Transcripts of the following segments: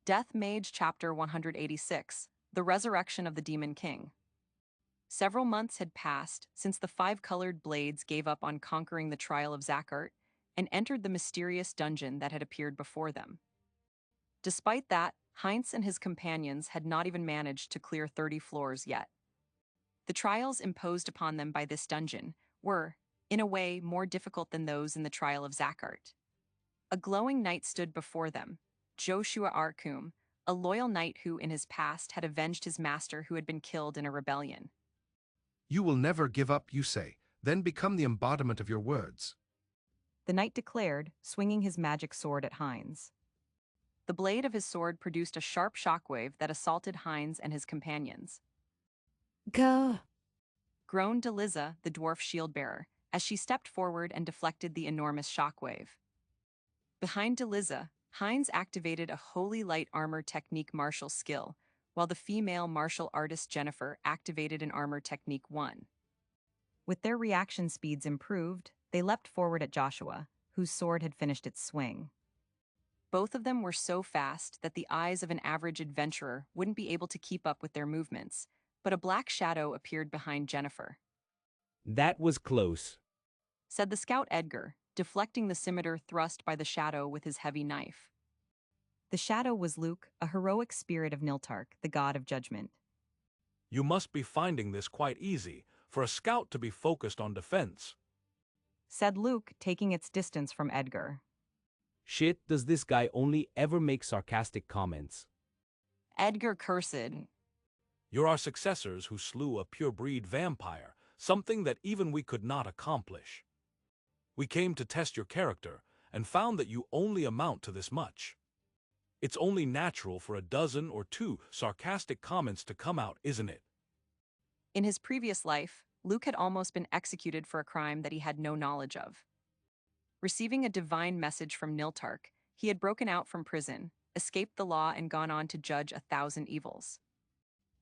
Death Mage Chapter 186, The Resurrection of the Demon King. Several months had passed since the five-colored blades gave up on conquering the trial of Zakhart and entered the mysterious dungeon that had appeared before them. Despite that, Heinz and his companions had not even managed to clear 30 floors yet. The trials imposed upon them by this dungeon were, in a way, more difficult than those in the trial of Zakhart. A glowing knight stood before them, Joshua Arkum, a loyal knight who, in his past, had avenged his master who had been killed in a rebellion. You will never give up, you say, then become the embodiment of your words. The knight declared, swinging his magic sword at Heinz. The blade of his sword produced a sharp shockwave that assaulted Heinz and his companions. Go! Groaned Deliza, the dwarf shield-bearer, as she stepped forward and deflected the enormous shockwave. Behind Deliza, Heinz activated a holy light armor technique martial skill, while the female martial artist Jennifer activated an armor technique 1. With their reaction speeds improved, they leapt forward at Joshua, whose sword had finished its swing. Both of them were so fast that the eyes of an average adventurer wouldn't be able to keep up with their movements, but a black shadow appeared behind Jennifer. That was close, said the scout Edgar, deflecting the scimitar thrust by the shadow with his heavy knife. The shadow was Luke, a heroic spirit of Niltark, the god of judgment. You must be finding this quite easy, for a scout to be focused on defense, said Luke, taking its distance from Edgar. Shit, does this guy only ever make sarcastic comments? Edgar cursed. You're our successors who slew a pure-breed vampire, something that even we could not accomplish. We came to test your character, and found that you only amount to this much. It's only natural for a dozen or two sarcastic comments to come out, isn't it? In his previous life, Luke had almost been executed for a crime that he had no knowledge of. Receiving a divine message from Niltark, he had broken out from prison, escaped the law, and gone on to judge 1,000 evils.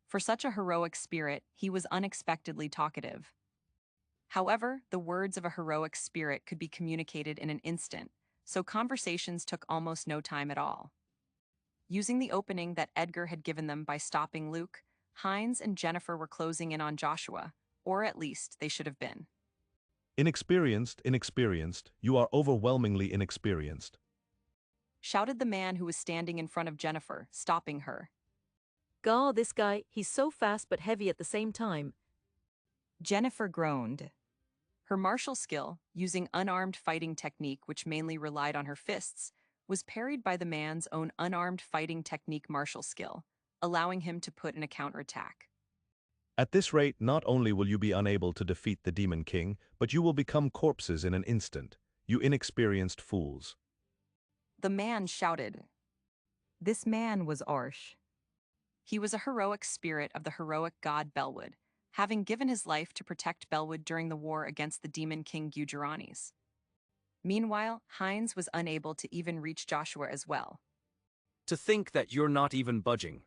For such a heroic spirit, he was unexpectedly talkative. However, the words of a heroic spirit could be communicated in an instant, so conversations took almost no time at all. Using the opening that Edgar had given them by stopping Luke, Heinz and Jennifer were closing in on Joshua, or at least they should have been. Inexperienced, you are overwhelmingly inexperienced, shouted the man who was standing in front of Jennifer, stopping her. Gaw, this guy, he's so fast but heavy at the same time. Jennifer groaned. Her martial skill, using unarmed fighting technique which mainly relied on her fists, was parried by the man's own unarmed fighting technique martial skill, allowing him to put in a counterattack. At this rate, not only will you be unable to defeat the Demon King, but you will become corpses in an instant, you inexperienced fools. The man shouted. This man was Arsh. He was a heroic spirit of the heroic god Belwood, having given his life to protect Belwood during the war against the Demon King Gujaranis. Meanwhile, Heinz was unable to even reach Joshua as well. To think that you're not even budging.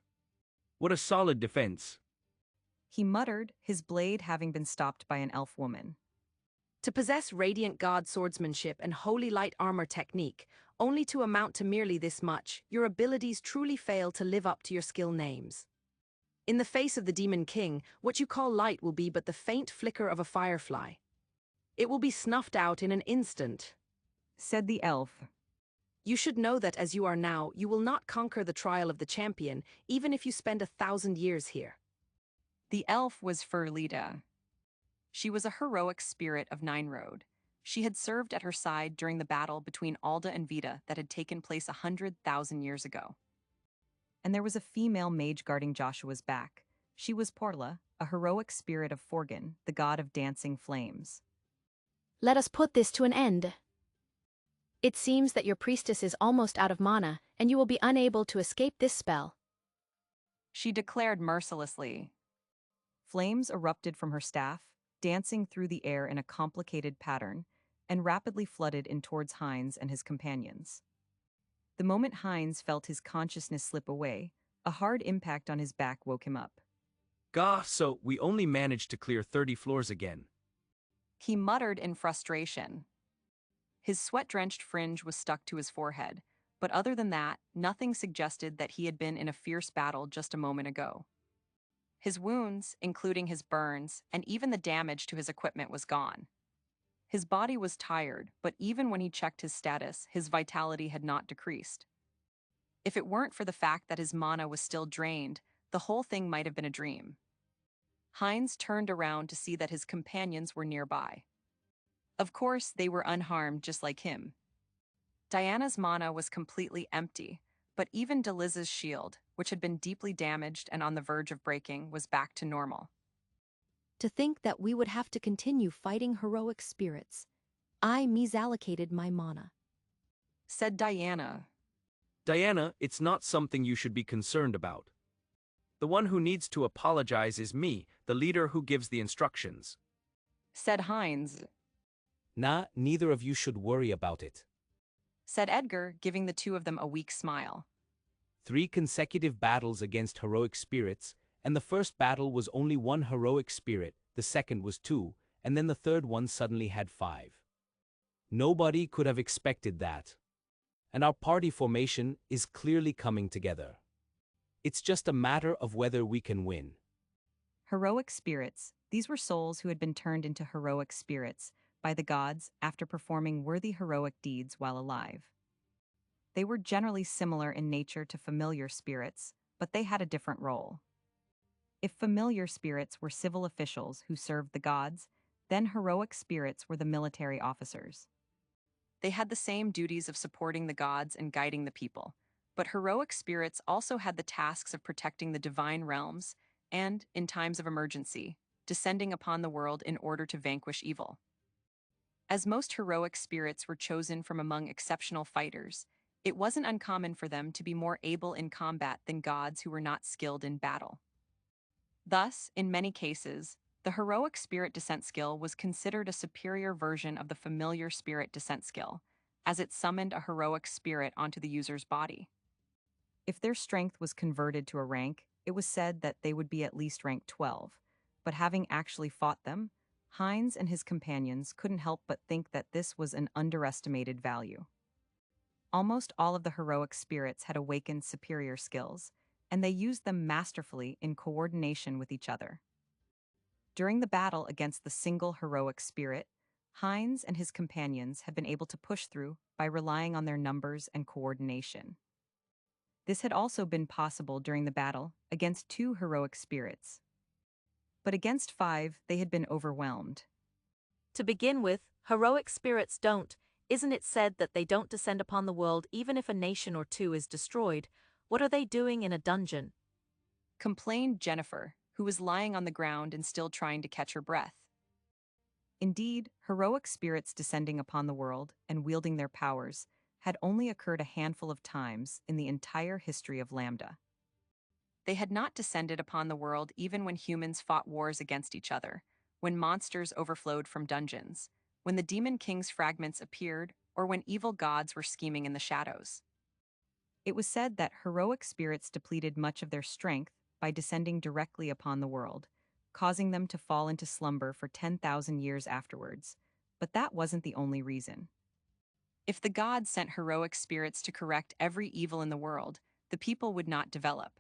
What a solid defense. He muttered, his blade having been stopped by an elf woman. To possess radiant god swordsmanship and holy light armor technique, only to amount to merely this much, your abilities truly fail to live up to your skill names. In the face of the Demon King, what you call light will be but the faint flicker of a firefly. It will be snuffed out in an instant, said the elf. You should know that as you are now, you will not conquer the trial of the champion, even if you spend 1,000 years here. The elf was Furlida. She was a heroic spirit of Nine Road. She had served at her side during the battle between Alda and Vita that had taken place 100,000 years ago. And there was a female mage guarding Joshua's back. She was Porla, a heroic spirit of Forgan, the god of dancing flames. Let us put this to an end. It seems that your priestess is almost out of mana, and you will be unable to escape this spell, she declared mercilessly. Flames erupted from her staff, dancing through the air in a complicated pattern, and rapidly flooded in towards Heinz and his companions. The moment Heinz felt his consciousness slip away, a hard impact on his back woke him up. Gah, so we only managed to clear 30 floors again. He muttered in frustration. His sweat-drenched fringe was stuck to his forehead, but other than that, nothing suggested that he had been in a fierce battle just a moment ago. His wounds, including his burns, and even the damage to his equipment was gone. His body was tired, but even when he checked his status, his vitality had not decreased. If it weren't for the fact that his mana was still drained, the whole thing might have been a dream. Heinz turned around to see that his companions were nearby. Of course, they were unharmed just like him. Diana's mana was completely empty, but even Deliza's shield, which had been deeply damaged and on the verge of breaking, was back to normal. To think that we would have to continue fighting heroic spirits. I misallocated my mana. Said Diana. Diana, it's not something you should be concerned about. The one who needs to apologize is me, the leader who gives the instructions. Said Heinz. Nah, neither of you should worry about it. Said Edgar, giving the two of them a weak smile. 3 consecutive battles against heroic spirits, and the first battle was only 1 heroic spirit, the second was 2, and then the third one suddenly had 5. Nobody could have expected that. And our party formation is clearly coming together. It's just a matter of whether we can win. Heroic spirits. These were souls who had been turned into heroic spirits by the gods after performing worthy heroic deeds while alive. They were generally similar in nature to familiar spirits, but they had a different role. If familiar spirits were civil officials who served the gods, then heroic spirits were the military officers. They had the same duties of supporting the gods and guiding the people, but heroic spirits also had the tasks of protecting the divine realms and, in times of emergency, descending upon the world in order to vanquish evil. As most heroic spirits were chosen from among exceptional fighters, it wasn't uncommon for them to be more able in combat than gods who were not skilled in battle. Thus, in many cases, the heroic spirit descent skill was considered a superior version of the familiar spirit descent skill, as it summoned a heroic spirit onto the user's body. If their strength was converted to a rank, it was said that they would be at least rank 12, but having actually fought them, Heinz and his companions couldn't help but think that this was an underestimated value. Almost all of the heroic spirits had awakened superior skills, and they used them masterfully in coordination with each other. During the battle against the single heroic spirit, Heinz and his companions had been able to push through by relying on their numbers and coordination. This had also been possible during the battle against 2 heroic spirits. But against 5, they had been overwhelmed. To begin with, heroic spirits isn't it said that they don't descend upon the world even if a nation or 2 is destroyed? What are they doing in a dungeon? Complained Jennifer, who was lying on the ground and still trying to catch her breath. Indeed, heroic spirits descending upon the world and wielding their powers had only occurred a handful of times in the entire history of Lambda. They had not descended upon the world even when humans fought wars against each other, when monsters overflowed from dungeons, when the Demon King's fragments appeared, or when evil gods were scheming in the shadows. It was said that heroic spirits depleted much of their strength by descending directly upon the world, causing them to fall into slumber for 10,000 years afterwards, but that wasn't the only reason. If the gods sent heroic spirits to correct every evil in the world, the people would not develop.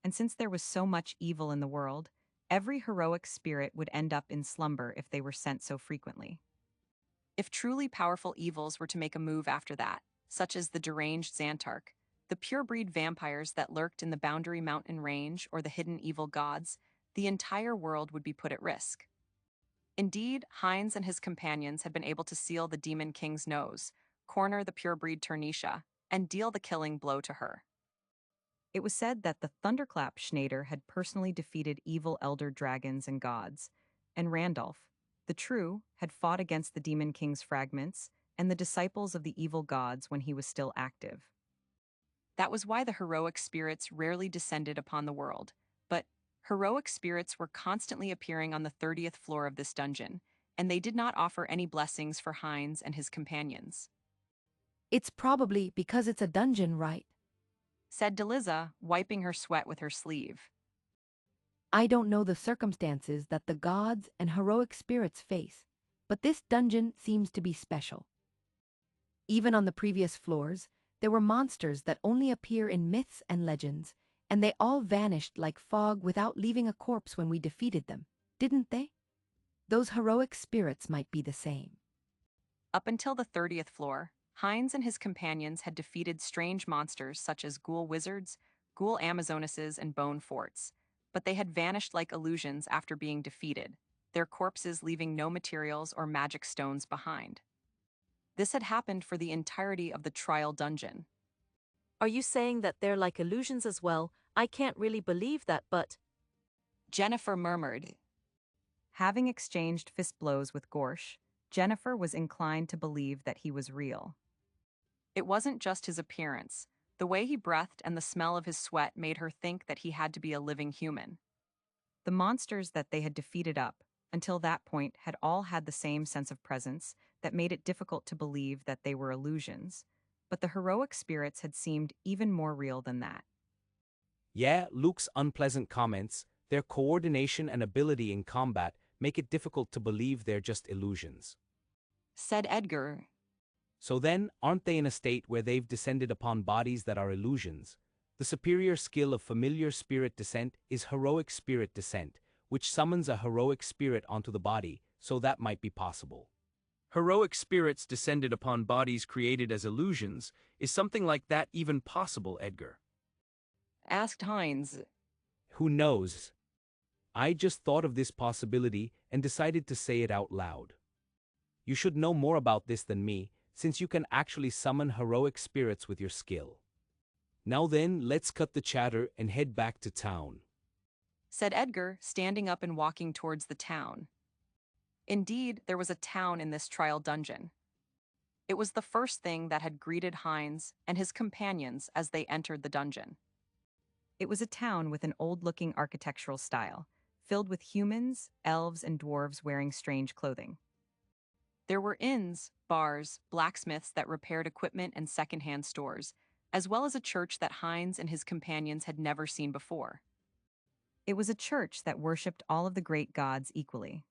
And since there was so much evil in the world, every heroic spirit would end up in slumber if they were sent so frequently. If truly powerful evils were to make a move after that, such as the deranged Xantark, the pure-breed vampires that lurked in the Boundary Mountain Range or the hidden evil gods, the entire world would be put at risk. Indeed, Heinz and his companions had been able to seal the Demon King's nose, corner the pure-breed Ternisha, and deal the killing blow to her. It was said that the Thunderclap Schneider had personally defeated evil elder dragons and gods, and Randolph, the True, had fought against the Demon King's fragments and the disciples of the evil gods when he was still active. That was why the heroic spirits rarely descended upon the world, but heroic spirits were constantly appearing on the 30th floor of this dungeon, and they did not offer any blessings for Heinz and his companions. It's probably because it's a dungeon, right? Said Deliza, wiping her sweat with her sleeve. I don't know the circumstances that the gods and heroic spirits face, but this dungeon seems to be special. Even on the previous floors, there were monsters that only appear in myths and legends, and they all vanished like fog without leaving a corpse when we defeated them, didn't they? Those heroic spirits might be the same. Up until the 30th floor, Hines and his companions had defeated strange monsters such as ghoul wizards, ghoul amazonesses, and bone forts, but they had vanished like illusions after being defeated, their corpses leaving no materials or magic stones behind. This had happened for the entirety of the trial dungeon. Are you saying that they're like illusions as well? I can't really believe that, but... Jennifer murmured. Having exchanged fist blows with Gorsh, Jennifer was inclined to believe that he was real. It wasn't just his appearance. The way he breathed and the smell of his sweat made her think that he had to be a living human. The monsters that they had defeated up, until that point, had all had the same sense of presence that made it difficult to believe that they were illusions, but the heroic spirits had seemed even more real than that. Yeah, Luke's unpleasant comments, their coordination and ability in combat make it difficult to believe they're just illusions. Said Edgar. So then, aren't they in a state where they've descended upon bodies that are illusions? The superior skill of familiar spirit descent is heroic spirit descent, which summons a heroic spirit onto the body, so that might be possible. Heroic spirits descended upon bodies created as illusions. Is something like that even possible, Edgar? Asked Hines. Who knows? I just thought of this possibility and decided to say it out loud. You should know more about this than me, since you can actually summon heroic spirits with your skill. Now then, let's cut the chatter and head back to town. Said Edgar, standing up and walking towards the town. Indeed, there was a town in this trial dungeon. It was the first thing that had greeted Hines and his companions as they entered the dungeon. It was a town with an old-looking architectural style, filled with humans, elves, and dwarves wearing strange clothing. There were inns, bars, blacksmiths that repaired equipment and secondhand stores, as well as a church that Hines and his companions had never seen before. It was a church that worshipped all of the great gods equally.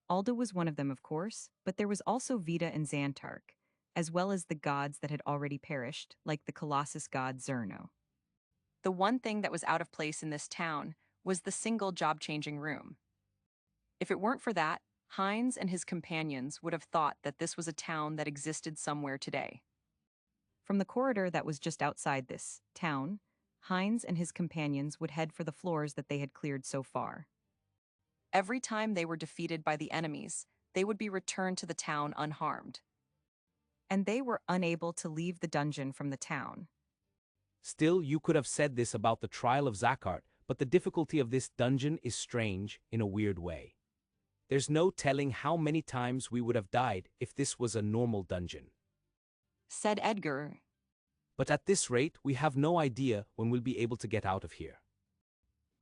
Alda was one of them, of course, but there was also Vita and Xantark, as well as the gods that had already perished, like the Colossus god Zerno. The one thing that was out of place in this town was the single job-changing room. If it weren't for that, Hines and his companions would have thought that this was a town that existed somewhere today. From the corridor that was just outside this town, Hines and his companions would head for the floors that they had cleared so far. Every time they were defeated by the enemies, they would be returned to the town unharmed. And they were unable to leave the dungeon from the town. Still, you could have said this about the trial of Zakhart, but the difficulty of this dungeon is strange in a weird way. There's no telling how many times we would have died if this was a normal dungeon. Said Edgar. But at this rate, we have no idea when we'll be able to get out of here.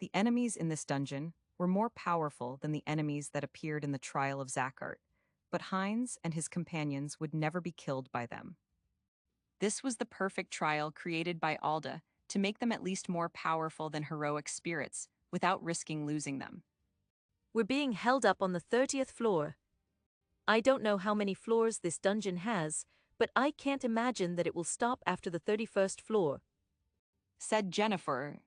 The enemies in this dungeon were more powerful than the enemies that appeared in the trial of Zakhart, but Hines and his companions would never be killed by them. This was the perfect trial created by Alda to make them at least more powerful than heroic spirits without risking losing them. We're being held up on the 30th floor. I don't know how many floors this dungeon has, but I can't imagine that it will stop after the 31st floor. Said Jennifer.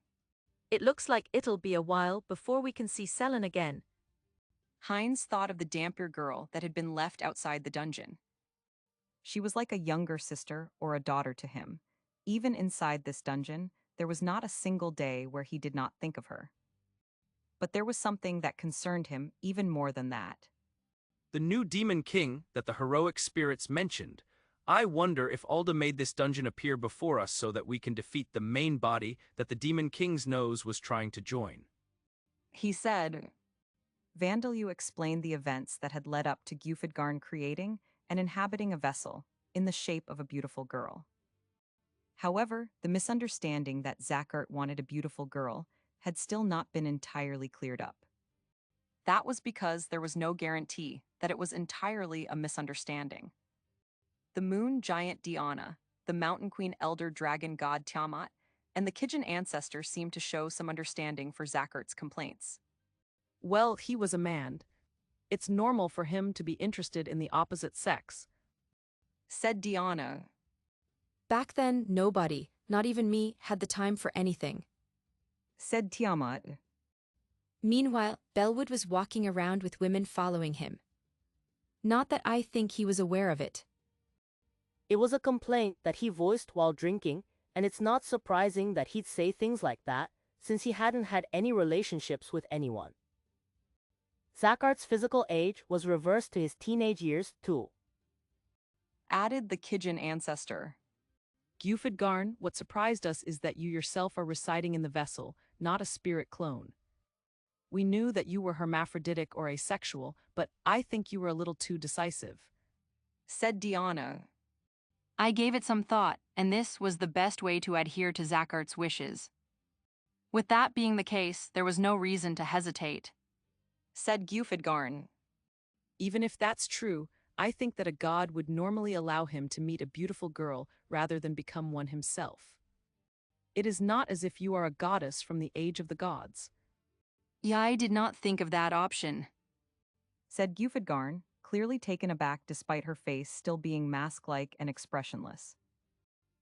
It looks like it'll be a while before we can see Selen again. Hines thought of the Dampier girl that had been left outside the dungeon. She was like a younger sister or a daughter to him. Even inside this dungeon, there was not a single day where he did not think of her. But there was something that concerned him even more than that. The new Demon King that the heroic spirits mentioned. I wonder if Alda made this dungeon appear before us so that we can defeat the main body that the Demon King's nose was trying to join. He said. Vandalyu explained the events that had led up to Gufidgarn creating and inhabiting a vessel in the shape of a beautiful girl. However, the misunderstanding that Zakhart wanted a beautiful girl had still not been entirely cleared up. That was because there was no guarantee that it was entirely a misunderstanding. The moon giant Diana, the mountain queen elder dragon god Tiamat, and the Kijin ancestor seemed to show some understanding for Zachart's complaints. Well, he was a man. It's normal for him to be interested in the opposite sex, said Diana. Back then, nobody, not even me, had the time for anything, said Tiamat. Meanwhile, Bellwood was walking around with women following him. Not that I think he was aware of it. It was a complaint that he voiced while drinking, and it's not surprising that he'd say things like that, since he hadn't had any relationships with anyone. Zachart's physical age was reversed to his teenage years, too, added the Kijin ancestor. Gufidgarn, what surprised us is that you yourself are residing in the vessel, not a spirit clone. We knew that you were hermaphroditic or asexual, but I think you were a little too decisive, said Diana. I gave it some thought, and this was the best way to adhere to Zachart's wishes. With that being the case, there was no reason to hesitate, said Gufidgarn. Even if that's true, I think that a god would normally allow him to meet a beautiful girl rather than become one himself. It is not as if you are a goddess from the age of the gods. Yeah, I did not think of that option, said Gufidgarn, clearly taken aback despite her face still being mask-like and expressionless.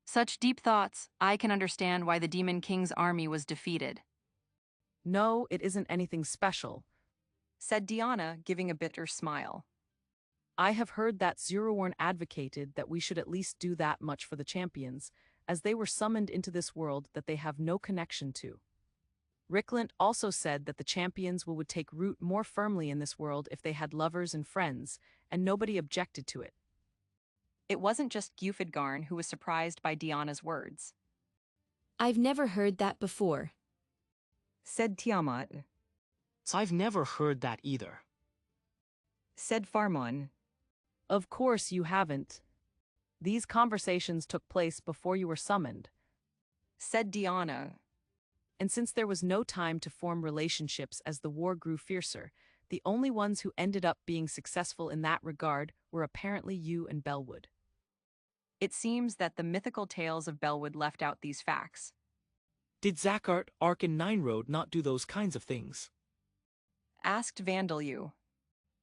Such deep thoughts, I can understand why the Demon King's army was defeated. No, it isn't anything special, said Diana, giving a bitter smile. I have heard that Zeroworn advocated that we should at least do that much for the champions, as they were summoned into this world that they have no connection to. Ricklant also said that the champions would take root more firmly in this world if they had lovers and friends, and nobody objected to it. It wasn't just Gufidgarn who was surprised by Diana's words. I've never heard that before, said Tiamat. I've never heard that either, said Farmon. Of course you haven't. These conversations took place before you were summoned, said Diana. And since there was no time to form relationships as the war grew fiercer, the only ones who ended up being successful in that regard were apparently you and Bellwood. It seems that the mythical tales of Bellwood left out these facts. Did Zacchart, Ark, and Nineroad not do those kinds of things? Asked Vandalyu.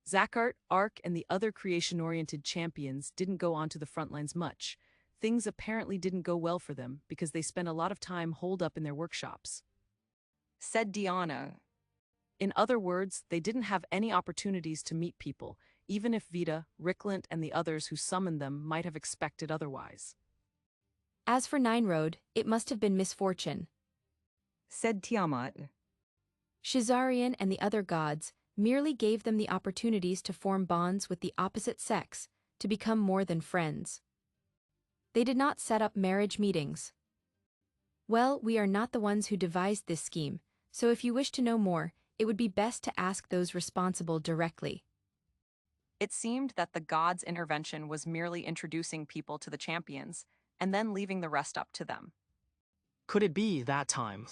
Zacchart, Ark, and the other creation-oriented champions didn't go onto the front lines much. Things apparently didn't go well for them because they spent a lot of time holed up in their workshops, said Diana. In other words, they didn't have any opportunities to meet people, even if Vita, Ricklant, and the others who summoned them might have expected otherwise. As for Nineroad, it must have been misfortune, said Tiamat. Shizarian and the other gods merely gave them the opportunities to form bonds with the opposite sex, to become more than friends. They did not set up marriage meetings. Well, we are not the ones who devised this scheme, so if you wish to know more, it would be best to ask those responsible directly. It seemed that the gods' intervention was merely introducing people to the champions, and then leaving the rest up to them. Could it be that time?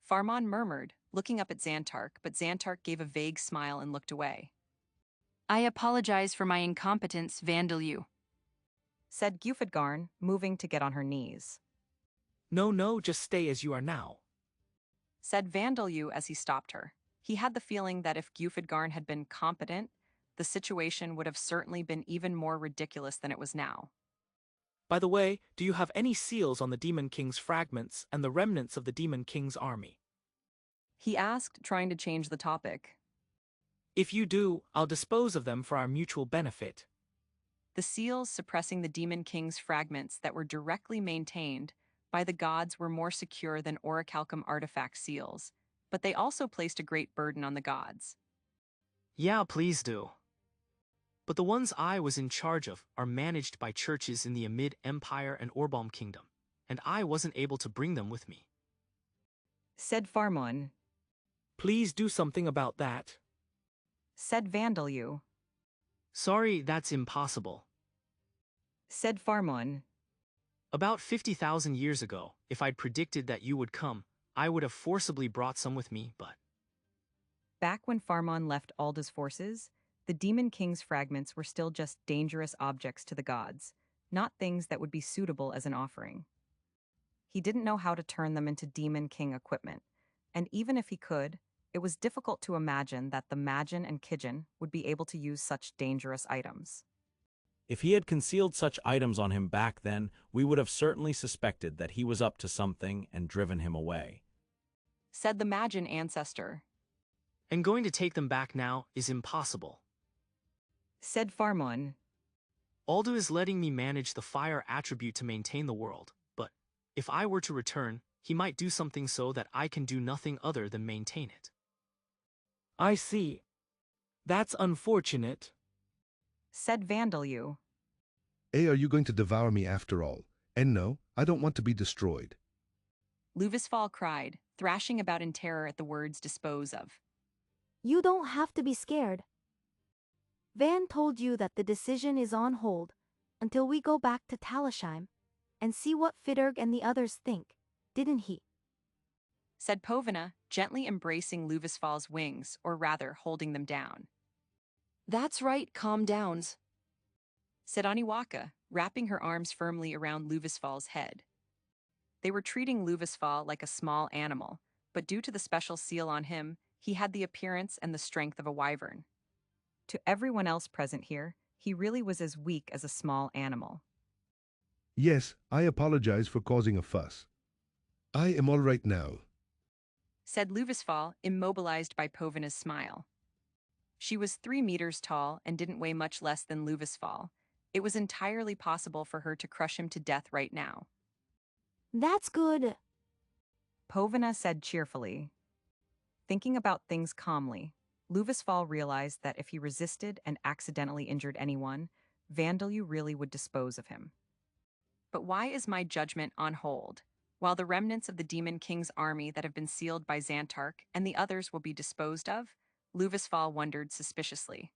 Farmon murmured, looking up at Xantark, but Xantark gave a vague smile and looked away. I apologize for my incompetence, Vandalyu, said Gufidgarn, moving to get on her knees. No, just stay as you are now, said Vandalyu as he stopped her. He had the feeling that if Gufidgarn had been competent, the situation would have certainly been even more ridiculous than it was now. By the way, do you have any seals on the Demon King's fragments and the remnants of the Demon King's army? He asked, trying to change the topic. If you do, I'll dispose of them for our mutual benefit. The seals suppressing the Demon King's fragments that were directly maintained by the gods were more secure than orichalcum artifact seals, but they also placed a great burden on the gods. Yeah, please do. But the ones I was in charge of are managed by churches in the Amid Empire and Orbalm Kingdom, and I wasn't able to bring them with me, said Farmon. Please do something about that, said Vandalyu. Sorry, that's impossible, said Farmon. About 50,000 years ago, if I'd predicted that you would come, I would have forcibly brought some with me, but... Back when Farmon left Alda's forces, the Demon King's fragments were still just dangerous objects to the gods, not things that would be suitable as an offering. He didn't know how to turn them into Demon King equipment, and even if he could, it was difficult to imagine that the Magin and Kijin would be able to use such dangerous items. If he had concealed such items on him back then, we would have certainly suspected that he was up to something and driven him away, Said the Magin ancestor. And going to take them back now is impossible. Said Farmon. Aldo is letting me manage the fire attribute to maintain the world, but if I were to return, he might do something so that I can do nothing other than maintain it. I see. That's unfortunate. Said Vandalyu. Are you going to devour me after all? And no, I don't want to be destroyed. Luvisfal cried, thrashing about in terror at the words dispose of. You don't have to be scared. Van told you that the decision is on hold until we go back to Talishheim and see what Fidderg and the others think, didn't he? Said Povina, gently embracing Luvisfal's wings, or rather holding them down. That's right, calm downs. Said Aniwaka, wrapping her arms firmly around Luvisfal's head. They were treating Luvisfal like a small animal, but due to the special seal on him, he had the appearance and the strength of a wyvern. To everyone else present here, he really was as weak as a small animal. Yes, I apologize for causing a fuss. I am all right now. Said Luvisfal, immobilized by Povina's smile. She was 3 meters tall and didn't weigh much less than Luvisfal. It was entirely possible for her to crush him to death right now. That's good. Povina said cheerfully. Thinking about things calmly, Luvisfal realized that if he resisted and accidentally injured anyone, Vandalyu really would dispose of him. But why is my judgment on hold, while the remnants of the Demon King's army that have been sealed by Xantark and the others will be disposed of? Luvisfal wondered suspiciously.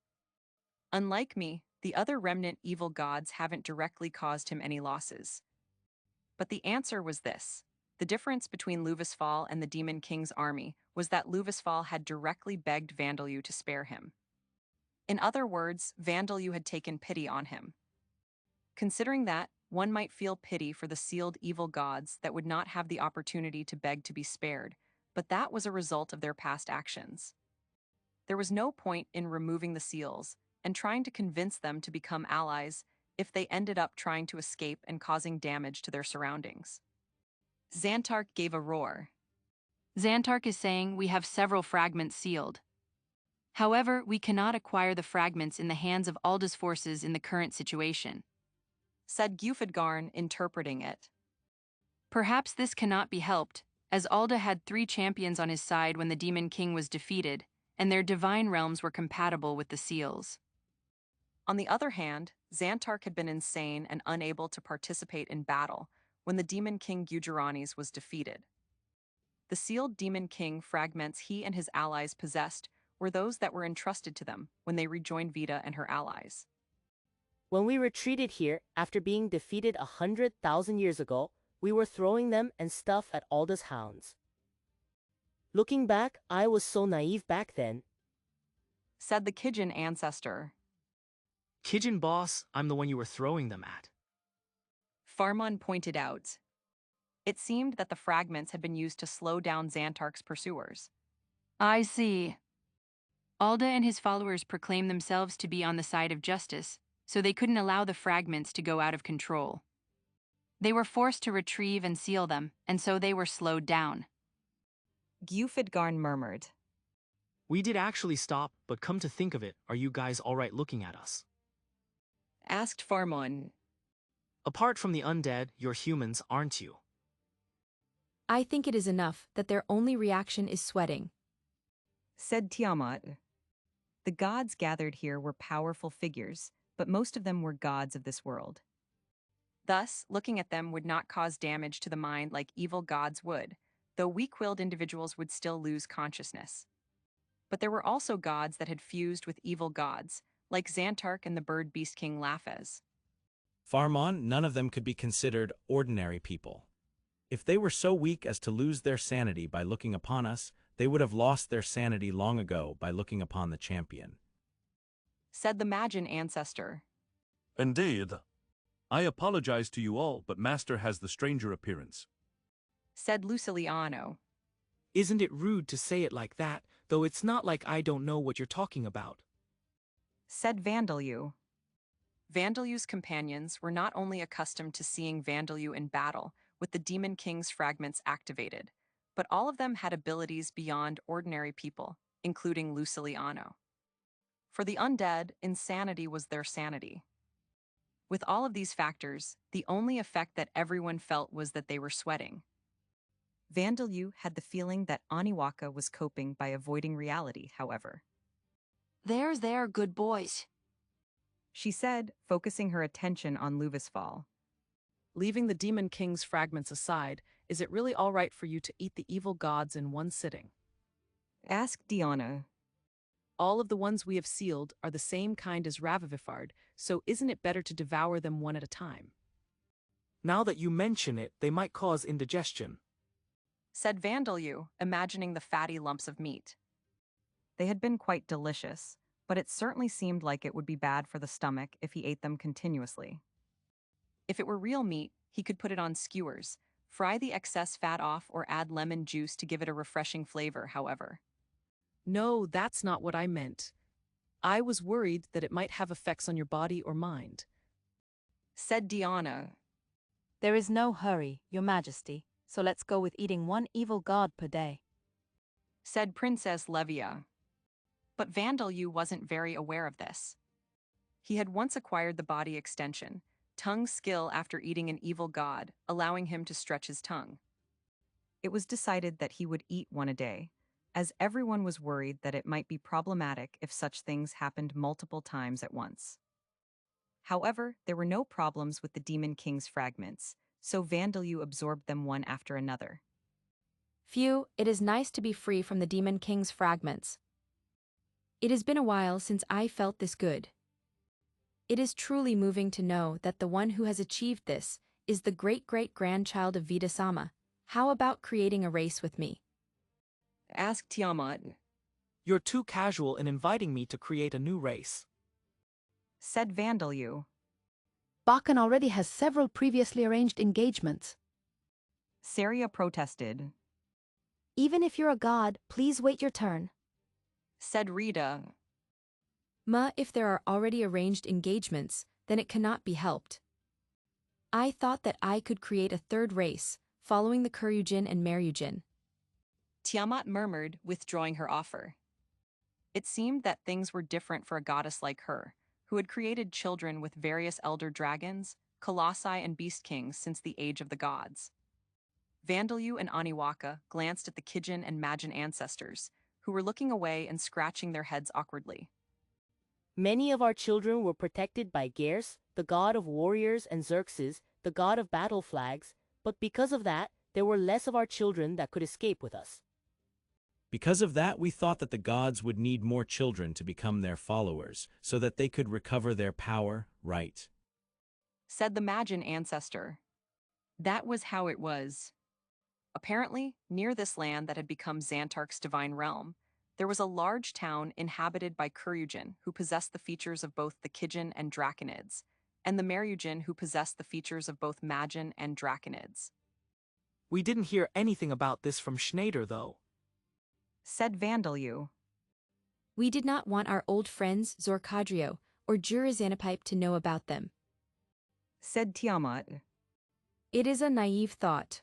Unlike me, the other remnant evil gods haven't directly caused him any losses. But the answer was this. The difference between Luvisfal and the Demon King's army was that Luvisfal had directly begged Vandalyu to spare him. In other words, Vandalyu had taken pity on him. Considering that, one might feel pity for the sealed evil gods that would not have the opportunity to beg to be spared, but that was a result of their past actions. There was no point in removing the seals and trying to convince them to become allies if they ended up trying to escape and causing damage to their surroundings. Xantark gave a roar. Xantark is saying we have several fragments sealed. However, we cannot acquire the fragments in the hands of Alda's forces in the current situation. Said Gufidgarn, interpreting it. Perhaps this cannot be helped, as Alda had 3 champions on his side when the Demon King was defeated, and their divine realms were compatible with the seals. On the other hand, Xantark had been insane and unable to participate in battle when the Demon King Gujaranis was defeated. The sealed Demon King fragments he and his allies possessed were those that were entrusted to them when they rejoined Vita and her allies. When we retreated here, after being defeated 100,000 years ago, we were throwing them and stuff at Alda's hounds. Looking back, I was so naive back then. Said the Kijin ancestor. Kijin boss, I'm the one you were throwing them at. Farmon pointed out. It seemed that the fragments had been used to slow down Xantark's pursuers. I see. Alda and his followers proclaimed themselves to be on the side of justice, so they couldn't allow the fragments to go out of control. They were forced to retrieve and seal them, and so they were slowed down. Gufidgarn murmured. We did actually stop, but come to think of it, are you guys alright looking at us? Asked Farmon. Apart from the undead, you're humans, aren't you? I think it is enough that their only reaction is sweating. Said Tiamat. The gods gathered here were powerful figures, but most of them were gods of this world. Thus, looking at them would not cause damage to the mind like evil gods would, though weak-willed individuals would still lose consciousness. But there were also gods that had fused with evil gods, like Xantark and the bird beast king Laphes. Farmon, none of them could be considered ordinary people. If they were so weak as to lose their sanity by looking upon us, they would have lost their sanity long ago by looking upon the champion. Said the Magin ancestor. Indeed. I apologize to you all, but Master has the stranger appearance. said Luciliano. Isn't it rude to say it like that, though it's not like I don't know what you're talking about, said Vandalyu. Vandalyu's companions were not only accustomed to seeing Vandalyu in battle with the Demon King's fragments activated, but all of them had abilities beyond ordinary people, including Luciliano. For the undead, insanity was their sanity. With all of these factors, the only effect that everyone felt was that they were sweating. Vandalyu had the feeling that Aniwaka was coping by avoiding reality, however. There, good boys. She said, focusing her attention on Luvisfal. Leaving the Demon King's fragments aside, is it really all right for you to eat the evil gods in one sitting? Asked Diana. All of the ones we have sealed are the same kind as Ravivifard, so isn't it better to devour them one at a time? Now that you mention it, they might cause indigestion, said Vandalyu, imagining the fatty lumps of meat. They had been quite delicious, but it certainly seemed like it would be bad for the stomach if he ate them continuously. If it were real meat, he could put it on skewers, fry the excess fat off, or add lemon juice to give it a refreshing flavor, however. No, that's not what I meant. I was worried that it might have effects on your body or mind, said Diana. There is no hurry, Your Majesty, so let's go with eating one evil god per day, said Princess Levia. But Vandalyu wasn't very aware of this. He had once acquired the body extension, tongue skill, after eating an evil god, allowing him to stretch his tongue. It was decided that he would eat one a day, as everyone was worried that it might be problematic if such things happened multiple times at once. However, there were no problems with the Demon King's fragments, so Vandalyu absorbed them one after another. Phew, it is nice to be free from the Demon King's fragments. It has been a while since I felt this good. It is truly moving to know that the one who has achieved this is the great-great-grandchild of Vida-sama. How about creating a race with me? Asked Tiamat. You're too casual in inviting me to create a new race, said Vandalyu. Bakken already has several previously arranged engagements. Saria protested. Even if you're a god, please wait your turn, said Rita. If there are already arranged engagements, then it cannot be helped. I thought that I could create a third race, following the Kuryujin and Meryujin. Tiamat murmured, withdrawing her offer. It seemed that things were different for a goddess like her, who had created children with various elder dragons, colossi, and beast kings since the age of the gods. Vandalyu and Aniwaka glanced at the Kijin and Majin ancestors, who were looking away and scratching their heads awkwardly. Many of our children were protected by Gers, the god of warriors, and Xerxes, the god of battle flags, but because of that, there were less of our children that could escape with us. Because of that, we thought that the gods would need more children to become their followers, so that they could recover their power, right? Said the Majin ancestor. That was how it was. Apparently, near this land that had become Xantark's divine realm, there was a large town inhabited by Kuryujin who possessed the features of both the Kijin and Draconids, and the Meryujin who possessed the features of both Majin and Draconids. We didn't hear anything about this from Schneider, though, said Vandalyu. We did not want our old friends Zorkadrio or Jurazanapipe to know about them, said Tiamat. It is a naive thought.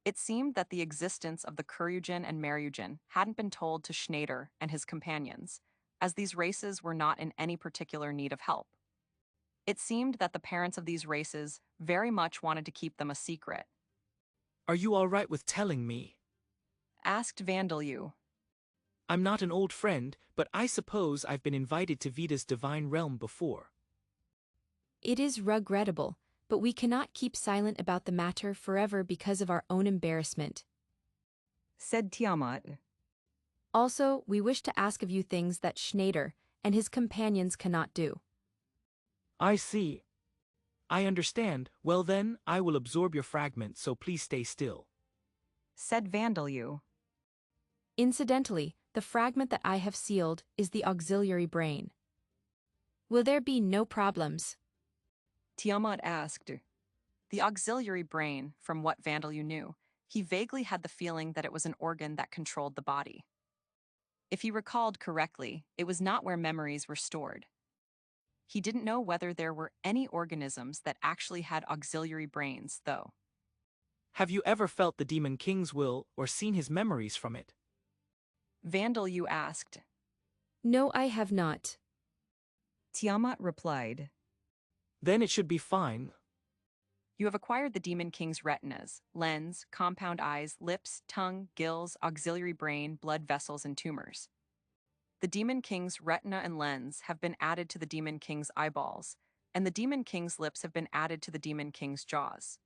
It seemed that the existence of the Kuryujin and Meryujin hadn't been told to Schneider and his companions, as these races were not in any particular need of help. It seemed that the parents of these races very much wanted to keep them a secret. Are you all right with telling me? Asked Vandalyu. I'm not an old friend, but I suppose I've been invited to Vida's divine realm before. It is regrettable, but we cannot keep silent about the matter forever because of our own embarrassment, said Tiamat. Also, we wish to ask of you things that Schneider and his companions cannot do. I see. I understand. Well then, I will absorb your fragment, so please stay still, said Vandalyu. Incidentally, the fragment that I have sealed is the auxiliary brain. Will there be no problems? Tiamat asked. The auxiliary brain, from what Vandalyu knew, He vaguely had the feeling that it was an organ that controlled the body. If he recalled correctly, it was not where memories were stored. He didn't know whether there were any organisms that actually had auxiliary brains, though. Have you ever felt the Demon King's will or seen his memories from it? Vandal, you asked. No, I have not. Tiamat replied. Then it should be fine. You have acquired the Demon King's retinas, lens, compound eyes, lips, tongue, gills, auxiliary brain, blood vessels, and tumors. The Demon King's retina and lens have been added to the Demon King's eyeballs, and the Demon King's lips have been added to the Demon King's jaws.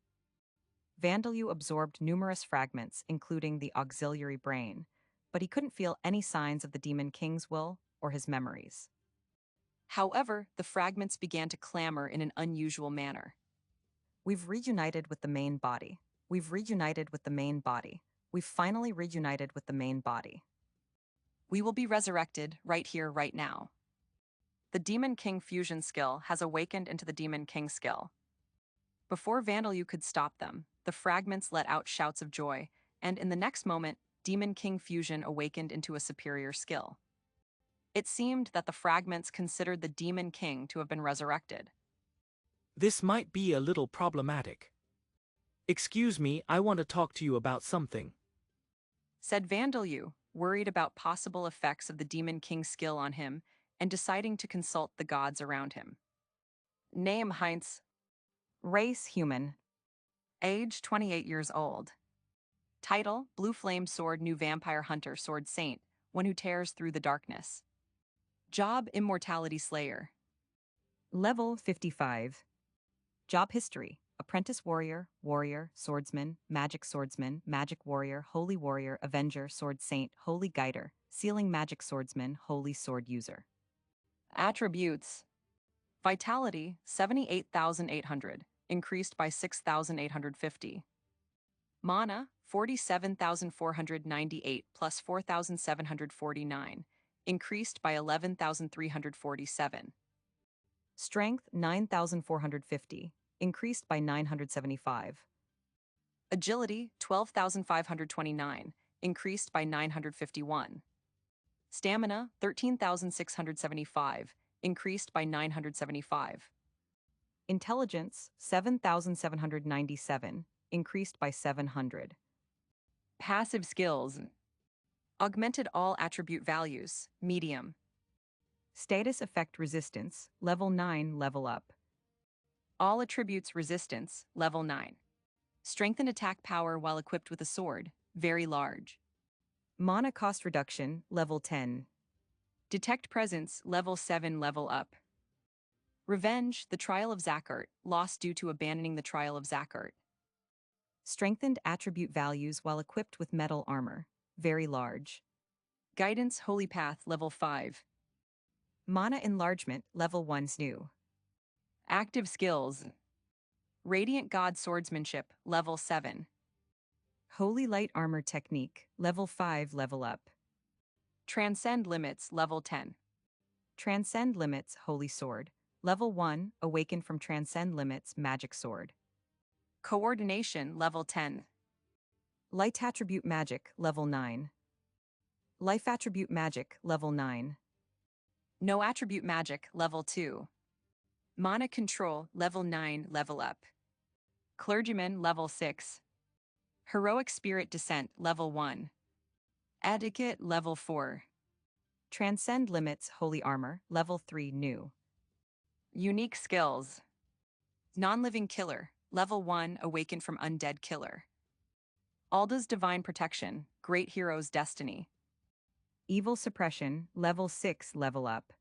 Vandalu absorbed numerous fragments, including the auxiliary brain, but he couldn't feel any signs of the Demon King's will or his memories. However, the fragments began to clamor in an unusual manner. We've reunited with the main body. We've reunited with the main body. We've finally reunited with the main body. We will be resurrected right here, right now. The Demon King fusion skill has awakened into the Demon King skill. Before Vandalu could stop them, the fragments let out shouts of joy, and in the next moment, Demon King fusion awakened into a superior skill. It seemed that the fragments considered the Demon King to have been resurrected. This might be a little problematic. Excuse me, I want to talk to you about something, said Vandalu, worried about possible effects of the Demon King skill on him and deciding to consult the gods around him. Name Heinz. Race human. Age 28 years old. Title Blue Flame Sword New Vampire Hunter Sword Saint, one who tears through the darkness. Job Immortality Slayer. Level 55. Job history: Apprentice Warrior, Warrior, Swordsman, Magic Warrior, Holy Warrior, Avenger, Sword Saint, Holy Guider, Sealing Magic Swordsman, Holy Sword User. Attributes: Vitality 78,800, increased by 6,850. Mana 47,498 plus 4,749, increased by 11,347. Strength 9,450, increased by 975. Agility 12,529, increased by 951. Stamina 13,675, increased by 975. Intelligence 7,797, increased by 700. Passive skills: Augmented all attribute values, medium. Status effect resistance, level 9, level up. All attributes resistance, level 9. Strengthened attack power while equipped with a sword, very large. Mana cost reduction, level 10. Detect presence, level 7, level up. Revenge, the Trial of Zakhart, lost due to abandoning the Trial of Zakhart. Strengthened attribute values while equipped with metal armor, very large. Guidance, Holy Path, level 5. Mana enlargement, level 1's new. Active skills: Radiant God Swordsmanship, level 7. Holy Light Armor Technique, level 5, level up. Transcend Limits, level 10. Transcend Limits, Holy Sword, level 1, awakened from Transcend Limits, Magic Sword. Coordination, level 10. Light Attribute Magic, level 9. Life Attribute Magic, level 9. No Attribute Magic, level 2. Mana Control, level 9, level up. Clergyman, level 6. Heroic Spirit Descent, level 1. Etiquette, level 4. Transcend Limits, Holy Armor, level 3, new. Unique skills: Non-Living Killer, level 1, awakened from Undead Killer. Alda's Divine Protection, Great Hero's Destiny. Evil Suppression, level 6, level up.